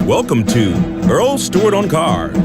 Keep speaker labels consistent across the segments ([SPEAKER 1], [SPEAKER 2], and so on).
[SPEAKER 1] Welcome to Earl Stewart on Cars.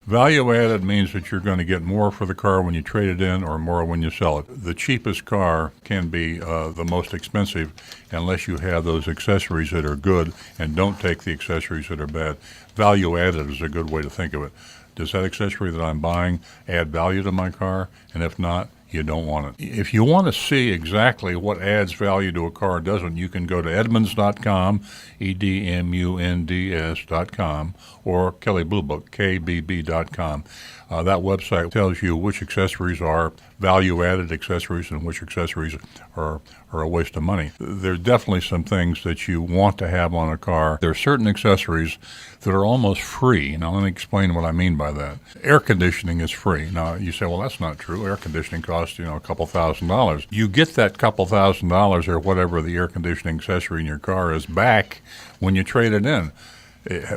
[SPEAKER 2] Value added means that you're going to get more for the car when you trade it in or more when you sell it. The cheapest car can be the most expensive unless you have those accessories that are good and don't take the accessories that are bad. Value added is a good way to think of it. Does that accessory that I'm buying add value to my car? And if not, you don't want it. If you want to see exactly what adds value to a car and doesn't, you can go to Edmunds.com, EDMUNDS.com, or Kelley Blue Book, KBB.com. That website tells you which accessories are value-added accessories and which accessories are a waste of money. There's definitely some things that you want to have on a car. There are certain accessories that are almost free. Now, let me explain what I mean by that. Air conditioning is free. Now, you say, well, that's not true. Air conditioning costs, a couple $1,000s. You get that couple $1,000 or whatever the air conditioning accessory in your car is back when you trade it in.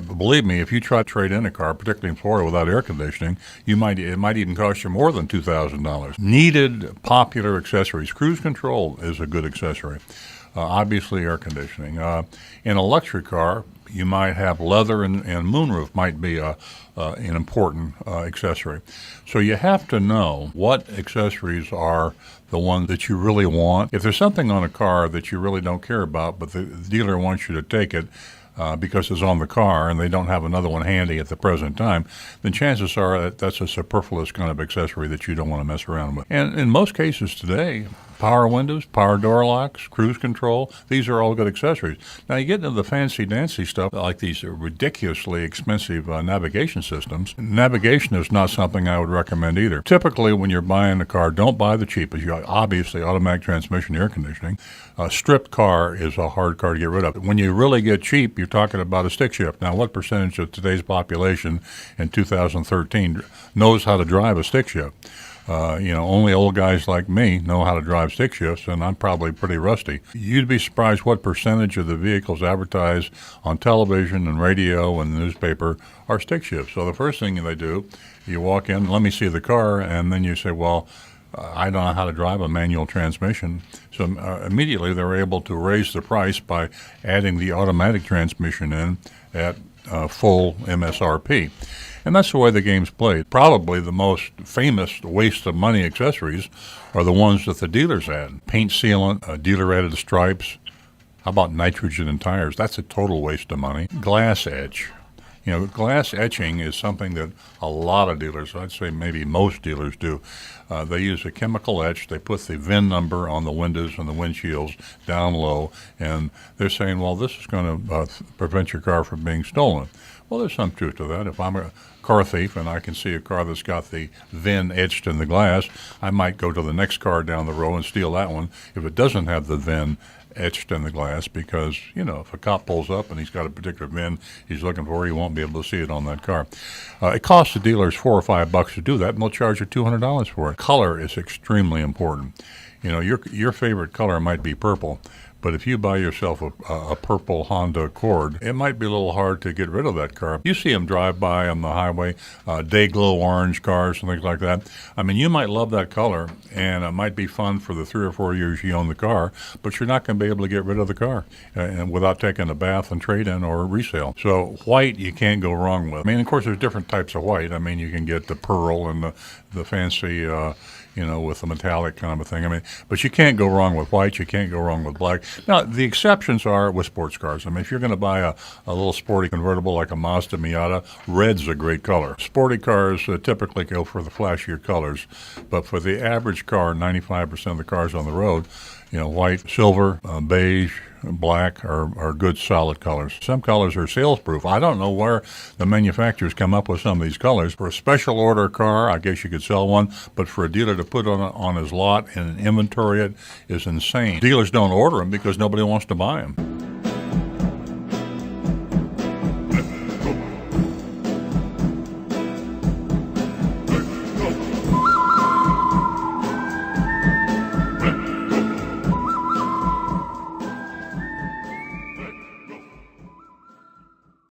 [SPEAKER 2] Believe me, if you try to trade in a car, particularly in Florida without air conditioning, it might even cost you more than $2,000. Needed popular accessories. Cruise control is a good accessory. Obviously, air conditioning. In a luxury car, you might have leather and moonroof might be an important accessory. So you have to know what accessories are the ones that you really want. If there's something on a car that you really don't care about, but the dealer wants you to take it, because it's on the car and they don't have another one handy at the present time, then chances are that that's a superfluous kind of accessory that you don't want to mess around with. And in most cases today, power windows, power door locks, cruise control, these are all good accessories. Now you get into the fancy-dancy stuff like these ridiculously expensive navigation systems. Navigation is not something I would recommend either. Typically when you're buying a car, don't buy the cheapest. Obviously automatic transmission, air conditioning. A stripped car is a hard car to get rid of. When you really get cheap, you're talking about a stick shift. Now what percentage of today's population in 2013 knows how to drive a stick shift? Only old guys like me know how to drive stick shifts, and I'm probably pretty rusty. You'd be surprised what percentage of the vehicles advertised on television and radio and the newspaper are stick shifts. So the first thing they do, you walk in, let me see the car, and then you say, well, I don't know how to drive a manual transmission. So immediately they're able to raise the price by adding the automatic transmission in at full MSRP. And that's the way the game's played. Probably the most famous waste of money accessories are the ones that the dealers add. Paint sealant, dealer-added stripes. How about nitrogen in tires? That's a total waste of money. Glass etch. Glass etching is something that a lot of dealers, I'd say maybe most dealers do. They use a chemical etch. They put the VIN number on the windows and the windshields down low, and they're saying, well, this is going to prevent your car from being stolen. Well, there's some truth to that. If I'm a car thief and I can see a car that's got the VIN etched in the glass, I might go to the next car down the row and steal that one if it doesn't have the VIN etched in the glass, because, if a cop pulls up and he's got a particular VIN he's looking for, he won't be able to see it on that car. It costs the dealers $4 or $5 to do that, and they'll charge you $200 for it. Color is extremely important. Your favorite color might be purple, but if you buy yourself a purple Honda Accord, it might be a little hard to get rid of that car. You see them drive by on the highway, day glow orange cars and things like that. I mean, you might love that color, and it might be fun for the 3 or 4 years you own the car, but you're not going to be able to get rid of the car and without taking a bath and trade-in or resale. So white you can't go wrong with. I mean, of course, there's different types of white. I mean, you can get the pearl and the fancy with the metallic kind of a thing. I mean, but you can't go wrong with white. You can't go wrong with black. Now, the exceptions are with sports cars. I mean, if you're going to buy a little sporty convertible like a Mazda Miata, red's a great color. Sporty cars typically go for the flashier colors, but for the average car, 95% of the cars on the road, white, silver, beige, black are good solid colors. Some colors are sales-proof. I don't know where the manufacturers come up with some of these colors. For a special order car, I guess you could sell one, but for a dealer to put on his lot and inventory it is insane. Dealers don't order them because nobody wants to buy them.